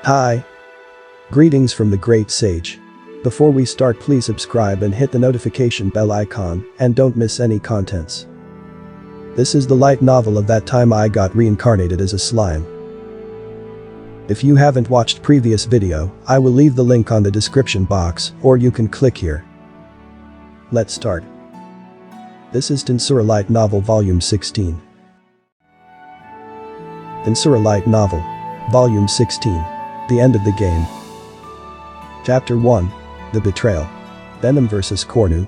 Hi. Greetings from the Great Sage. Before we start, please subscribe and hit the notification bell icon and don't miss any contents. This is the light novel of that time I got reincarnated as a slime. If you haven't watched previous video, I will leave the link on the description box or you can click here. Let's start. This is Tensura Light Novel Volume 16. Tensura Light Novel Volume 16. The End of the Game. Chapter 1. The Betrayal. Venom vs. Cornu.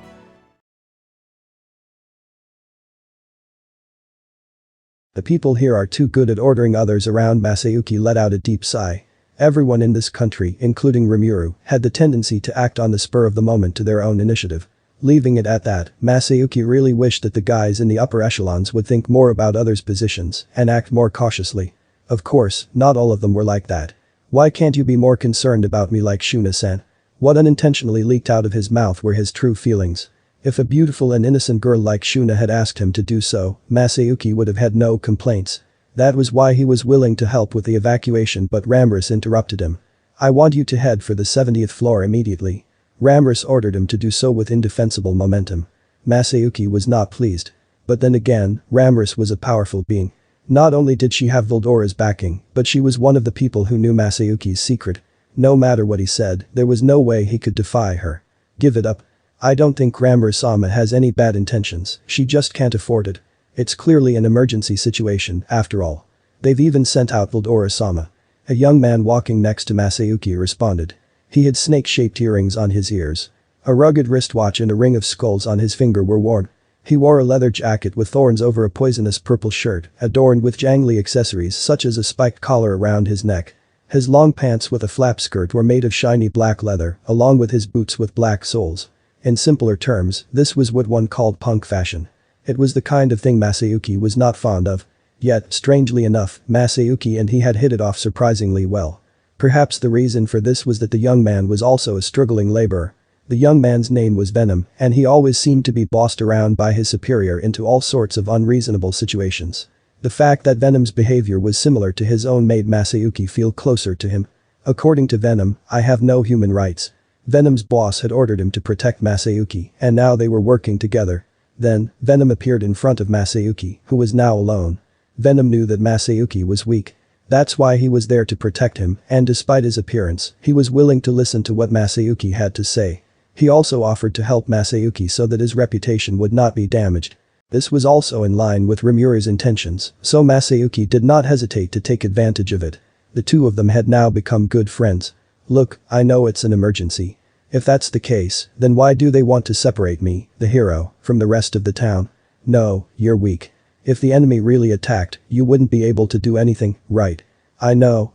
The people here are too good at ordering others around. Masayuki let out a deep sigh. Everyone in this country, including Rimuru, had the tendency to act on the spur of the moment to their own initiative. Leaving it at that, Masayuki really wished that the guys in the upper echelons would think more about others' positions and act more cautiously. Of course, not all of them were like that. "Why can't you be more concerned about me like Shuna-san?" What unintentionally leaked out of his mouth were his true feelings. If a beautiful and innocent girl like Shuna had asked him to do so, Masayuki would have had no complaints. That was why he was willing to help with the evacuation, but Ramrus interrupted him. "I want you to head for the 70th floor immediately." Ramrus ordered him to do so with indefensible momentum. Masayuki was not pleased. But then again, Ramrus was a powerful being. Not only did she have Voldora's backing, but she was one of the people who knew Masayuki's secret. No matter what he said, there was no way he could defy her. "Give it up. I don't think Ramrus-sama has any bad intentions, she just can't afford it. It's clearly an emergency situation, after all. They've even sent out Voldora-sama." A young man walking next to Masayuki responded. He had snake-shaped earrings on his ears. A rugged wristwatch and a ring of skulls on his finger were worn. He wore a leather jacket with thorns over a poisonous purple shirt, adorned with jangly accessories such as a spiked collar around his neck. His long pants with a flap skirt were made of shiny black leather, along with his boots with black soles. In simpler terms, this was what one called punk fashion. It was the kind of thing Masayuki was not fond of. Yet, strangely enough, Masayuki and he had hit it off surprisingly well. Perhaps the reason for this was that the young man was also a struggling laborer. The young man's name was Venom, and he always seemed to be bossed around by his superior into all sorts of unreasonable situations. The fact that Venom's behavior was similar to his own made Masayuki feel closer to him. According to Venom, "I have no human rights." Venom's boss had ordered him to protect Masayuki, and now they were working together. Then, Venom appeared in front of Masayuki, who was now alone. Venom knew that Masayuki was weak. That's why he was there to protect him, and despite his appearance, he was willing to listen to what Masayuki had to say. He also offered to help Masayuki so that his reputation would not be damaged. This was also in line with Rimuru's intentions, so Masayuki did not hesitate to take advantage of it. The two of them had now become good friends. "Look, I know it's an emergency. If that's the case, then why do they want to separate me, the hero, from the rest of the town? No, you're weak. If the enemy really attacked, you wouldn't be able to do anything, right? I know,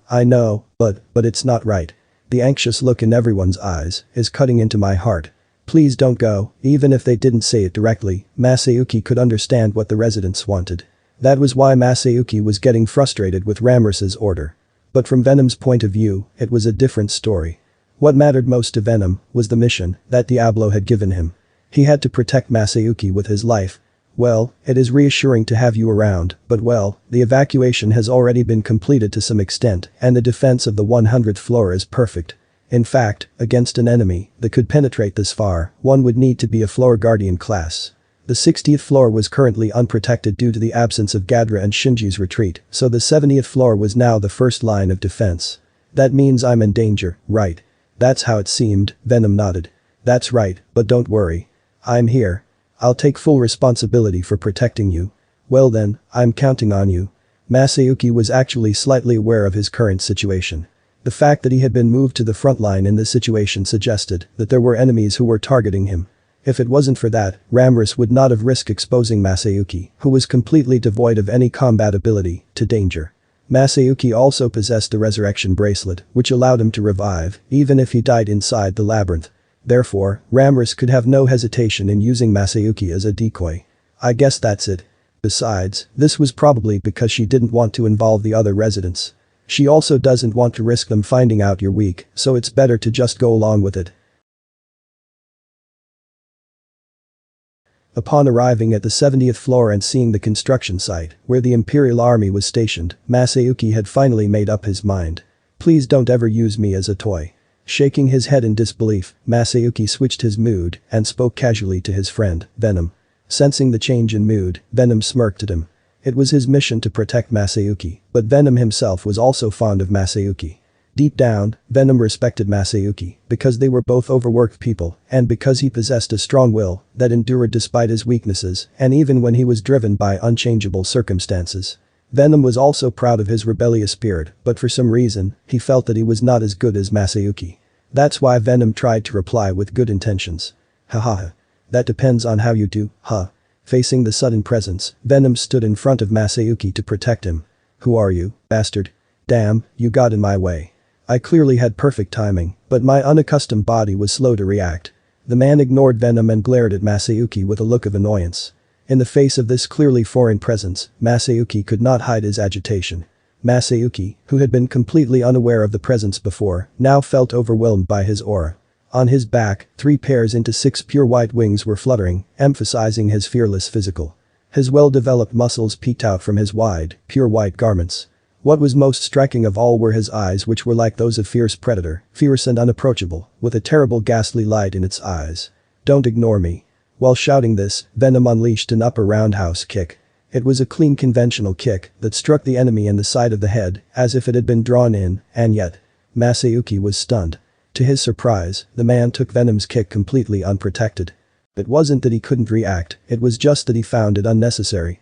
but it's not right." The anxious look in everyone's eyes is cutting into my heart. "Please don't go." Even if they didn't say it directly, Masayuki could understand what the residents wanted. That was why Masayuki was getting frustrated with Ramrus's order. But from Venom's point of view, it was a different story. What mattered most to Venom was the mission that Diablo had given him. He had to protect Masayuki with his life. "Well, it is reassuring to have you around, but well, the evacuation has already been completed to some extent and the defense of the 100th floor is perfect. In fact, against an enemy that could penetrate this far, one would need to be a floor guardian class." The 60th floor was currently unprotected due to the absence of Gadra and Shinji's retreat, so the 70th floor was now the first line of defense. "That means I'm in danger, right?" "That's how it seemed," Venom nodded. "That's right, but don't worry. I'm here. I'll take full responsibility for protecting you." "Well then, I'm counting on you." Masayuki was actually slightly aware of his current situation. The fact that he had been moved to the front line in this situation suggested that there were enemies who were targeting him. If it wasn't for that, Ramrus would not have risked exposing Masayuki, who was completely devoid of any combat ability, to danger. Masayuki also possessed the resurrection bracelet, which allowed him to revive, even if he died inside the labyrinth. Therefore, Ramrus could have no hesitation in using Masayuki as a decoy. I guess that's it. Besides, this was probably because she didn't want to involve the other residents. She also doesn't want to risk them finding out you're weak, so it's better to just go along with it. Upon arriving at the 70th floor and seeing the construction site where the Imperial Army was stationed, Masayuki had finally made up his mind. Please don't ever use me as a toy. Shaking his head in disbelief, Masayuki switched his mood and spoke casually to his friend, Venom. Sensing the change in mood, Venom smirked at him. It was his mission to protect Masayuki, but Venom himself was also fond of Masayuki. Deep down, Venom respected Masayuki because they were both overworked people and because he possessed a strong will that endured despite his weaknesses and even when he was driven by unchangeable circumstances. Venom was also proud of his rebellious spirit, but for some reason, he felt that he was not as good as Masayuki. That's why Venom tried to reply with good intentions. Haha. That depends on how you do, huh? Facing the sudden presence, Venom stood in front of Masayuki to protect him. Who are you, bastard? Damn, you got in my way. I clearly had perfect timing, but my unaccustomed body was slow to react. The man ignored Venom and glared at Masayuki with a look of annoyance. In the face of this clearly foreign presence, Masayuki could not hide his agitation. Masayuki, who had been completely unaware of the presence before, now felt overwhelmed by his aura. On his back, 3 pairs into 6 pure white wings were fluttering, emphasizing his fearless physical. His well-developed muscles peeked out from his wide, pure white garments. What was most striking of all were his eyes, which were like those of fierce predator, fierce and unapproachable, with a terrible ghastly light in its eyes. Don't ignore me. While shouting this, Venom unleashed an upper roundhouse kick. It was a clean conventional kick that struck the enemy in the side of the head as if it had been drawn in, and yet. Masayuki was stunned. To his surprise, the man took Venom's kick completely unprotected. It wasn't that he couldn't react, it was just that he found it unnecessary.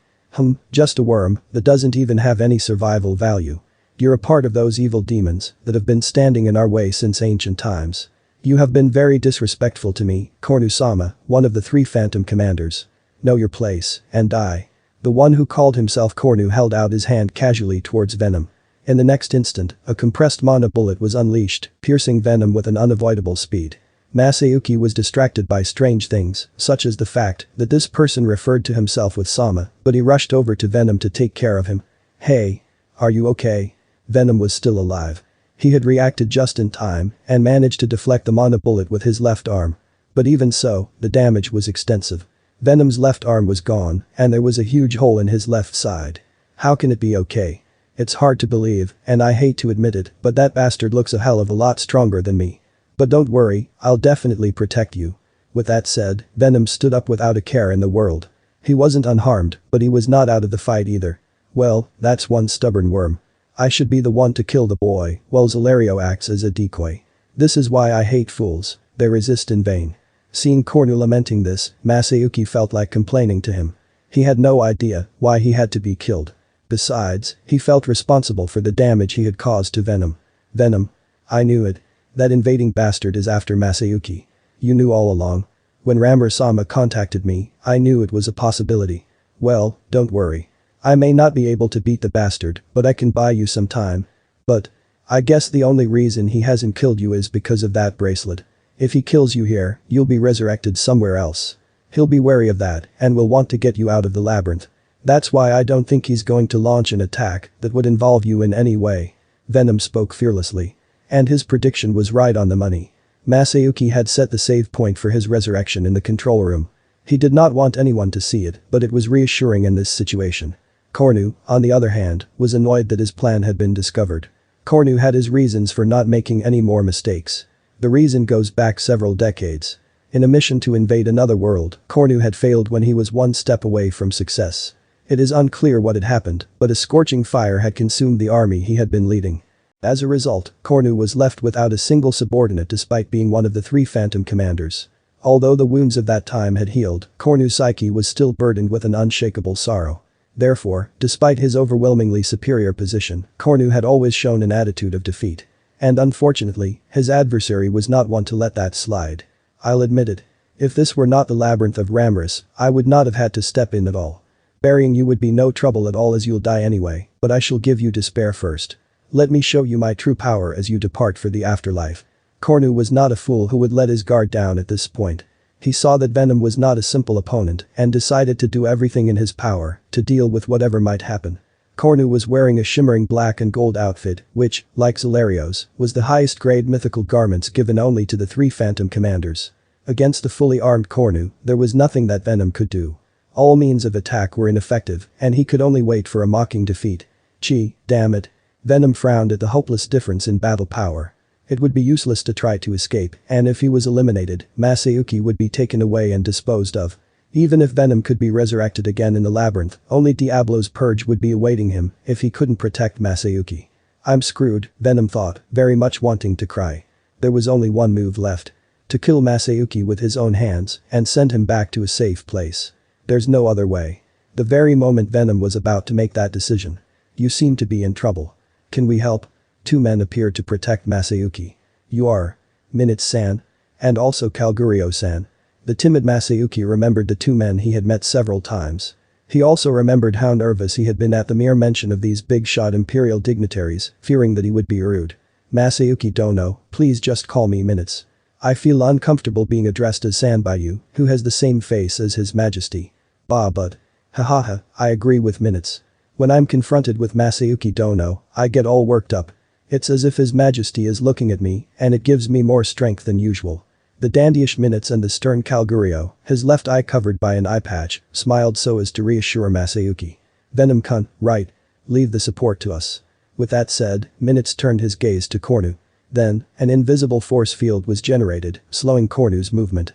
Just a worm that doesn't even have any survival value. You're a part of those evil demons that have been standing in our way since ancient times. You have been very disrespectful to me, Cornu-sama, one of the 3 Phantom Commanders. Know your place, and die. The one who called himself Cornu held out his hand casually towards Venom. In the next instant, a compressed mana bullet was unleashed, piercing Venom with an unavoidable speed. Masayuki was distracted by strange things, such as the fact that this person referred to himself with Sama, but he rushed over to Venom to take care of him. Hey. Are you okay? Venom was still alive. He had reacted just in time and managed to deflect the mana bullet with his left arm. But even so, the damage was extensive. Venom's left arm was gone, and there was a huge hole in his left side. How can it be okay? It's hard to believe, and I hate to admit it, but that bastard looks a hell of a lot stronger than me. But don't worry, I'll definitely protect you. With that said, Venom stood up without a care in the world. He wasn't unharmed, but he was not out of the fight either. Well, that's one stubborn worm. I should be the one to kill the boy, while Zalario acts as a decoy. This is why I hate fools, they resist in vain. Seeing Cornu lamenting this, Masayuki felt like complaining to him. He had no idea why he had to be killed. Besides, he felt responsible for the damage he had caused to Venom. Venom. I knew it. That invading bastard is after Masayuki. You knew all along. When Rammer-sama contacted me, I knew it was a possibility. Well, don't worry. I may not be able to beat the bastard, but I can buy you some time. But. I guess the only reason he hasn't killed you is because of that bracelet. If he kills you here, you'll be resurrected somewhere else. He'll be wary of that and will want to get you out of the labyrinth. That's why I don't think he's going to launch an attack that would involve you in any way. Venom spoke fearlessly. And his prediction was right on the money. Masayuki had set the save point for his resurrection in the control room. He did not want anyone to see it, but it was reassuring in this situation. Cornu, on the other hand, was annoyed that his plan had been discovered. Cornu had his reasons for not making any more mistakes. The reason goes back several decades. In a mission to invade another world, Cornu had failed when he was one step away from success. It is unclear what had happened, but a scorching fire had consumed the army he had been leading. As a result, Cornu was left without a single subordinate despite being one of the 3 Phantom Commanders. Although the wounds of that time had healed, Cornu's psyche was still burdened with an unshakable sorrow. Therefore, despite his overwhelmingly superior position, Cornu had always shown an attitude of defeat. And unfortunately, his adversary was not one to let that slide. I'll admit it. If this were not the labyrinth of Ramrus, I would not have had to step in at all. Burying you would be no trouble at all as you'll die anyway, but I shall give you despair first. Let me show you my true power as you depart for the afterlife. Cornu was not a fool who would let his guard down at this point. He saw that Venom was not a simple opponent and decided to do everything in his power to deal with whatever might happen. Cornu was wearing a shimmering black and gold outfit, which, like Zalario's, was the highest grade mythical garments given only to the 3 Phantom Commanders. Against the fully armed Cornu, there was nothing that Venom could do. All means of attack were ineffective, and he could only wait for a mocking defeat. Gee, damn it. Venom frowned at the hopeless difference in battle power. It would be useless to try to escape, and if he was eliminated, Masayuki would be taken away and disposed of. Even if Venom could be resurrected again in the labyrinth, only Diablo's purge would be awaiting him if he couldn't protect Masayuki. I'm screwed, Venom thought, very much wanting to cry. There was only one move left. To kill Masayuki with his own hands and send him back to a safe place. There's no other way. The very moment Venom was about to make that decision. You seem to be in trouble. Can we help? Two men appeared to protect Masayuki. You are Minutes-san. And also Kalgurio-san. The timid Masayuki remembered the two men he had met several times. He also remembered how nervous he had been at the mere mention of these big-shot imperial dignitaries, fearing that he would be rude. Masayuki Dono, please just call me Minutes. I feel uncomfortable being addressed as San by you, who has the same face as His Majesty. But. Hahaha, I agree with Minutes. When I'm confronted with Masayuki Dono, I get all worked up. It's as if His Majesty is looking at me, and it gives me more strength than usual. The dandyish Minutes and the stern Kalgurio, his left eye covered by an eye patch, smiled so as to reassure Masayuki. Venom right. Leave the support to us. With that said, Minutes turned his gaze to Cornu. Then, an invisible force field was generated, slowing Cornu's movement.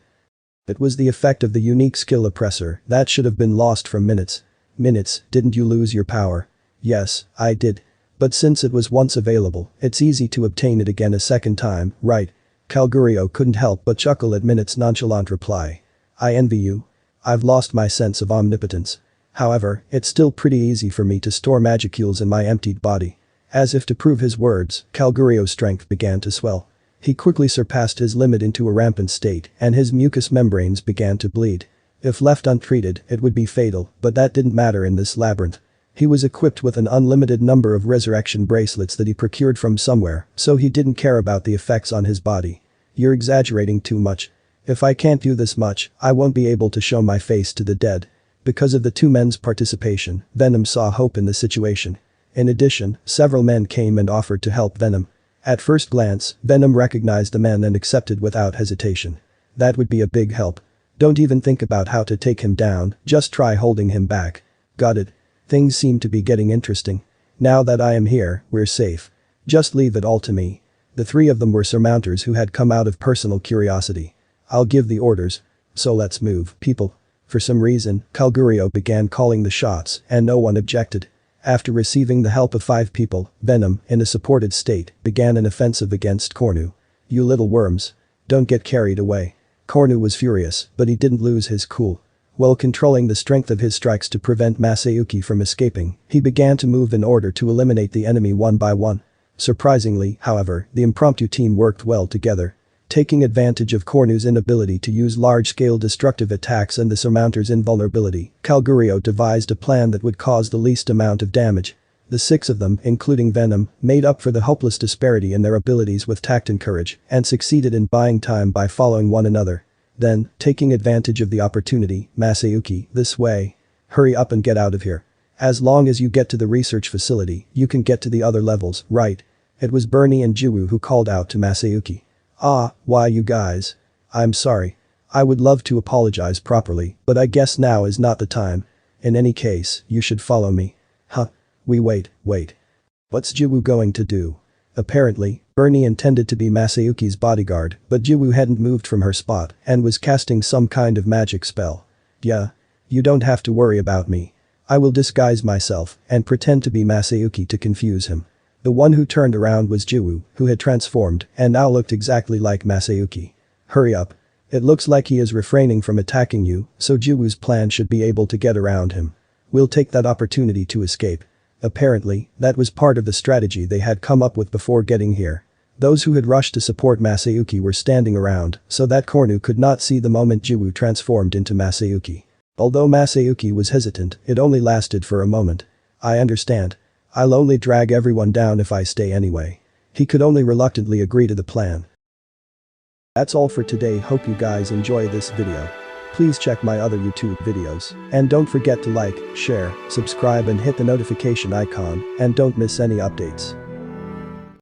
It was the effect of the unique skill oppressor that should have been lost from Minutes. Minutes, didn't you lose your power? Yes, I did. But since it was once available, it's easy to obtain it again a second time, right? Kalgurio couldn't help but chuckle at Minutes' nonchalant reply. I envy you. I've lost my sense of omnipotence. However, it's still pretty easy for me to store magicules in my emptied body. As if to prove his words, Kalgurio's strength began to swell. He quickly surpassed his limit into a rampant state, and his mucous membranes began to bleed. If left untreated, it would be fatal, but that didn't matter in this labyrinth. He was equipped with an unlimited number of resurrection bracelets that he procured from somewhere, so he didn't care about the effects on his body. You're exaggerating too much. If I can't do this much, I won't be able to show my face to the dead. Because of the two men's participation, Venom saw hope in the situation. In addition, several men came and offered to help Venom. At first glance, Venom recognized the men and accepted without hesitation. That would be a big help. Don't even think about how to take him down, just try holding him back. Got it. Things seem to be getting interesting. Now that I am here, we're safe. Just leave it all to me. The three of them were surmounters who had come out of personal curiosity. I'll give the orders. So let's move, people. For some reason, Kalgurio began calling the shots, and no one objected. After receiving the help of 5 people, Venom, in a supported state, began an offensive against Cornu. You little worms. Don't get carried away. Cornu was furious, but he didn't lose his cool. While controlling the strength of his strikes to prevent Masayuki from escaping, he began to move in order to eliminate the enemy one by one. Surprisingly, however, the impromptu team worked well together. Taking advantage of Cornu's inability to use large-scale destructive attacks and the surmounter's invulnerability, Kalgurio devised a plan that would cause the least amount of damage. The 6 of them, including Venom, made up for the hopeless disparity in their abilities with tact and courage, and succeeded in buying time by following one another. Then, taking advantage of the opportunity, Masayuki, this way. Hurry up and get out of here. As long as you get to the research facility, you can get to the other levels, right? It was Bernie and Jiwoo who called out to Masayuki. Why you guys? I'm sorry. I would love to apologize properly, but I guess now is not the time. In any case, you should follow me. Wait. What's Jiwoo going to do? Apparently, Bernie intended to be Masayuki's bodyguard, but Jiwoo hadn't moved from her spot and was casting some kind of magic spell. Yeah. You don't have to worry about me. I will disguise myself and pretend to be Masayuki to confuse him. The one who turned around was Jiwoo, who had transformed and now looked exactly like Masayuki. Hurry up. It looks like he is refraining from attacking you, so Jiwoo's plan should be able to get around him. We'll take that opportunity to escape. Apparently, that was part of the strategy they had come up with before getting here. Those who had rushed to support Masayuki were standing around, so that Cornu could not see the moment Jiwoo transformed into Masayuki. Although Masayuki was hesitant, it only lasted for a moment. I understand. I'll only drag everyone down if I stay anyway. He could only reluctantly agree to the plan. That's all for today. Hope you guys enjoy this video. Please check my other YouTube videos. And don't forget to like, share, subscribe and hit the notification icon, and don't miss any updates.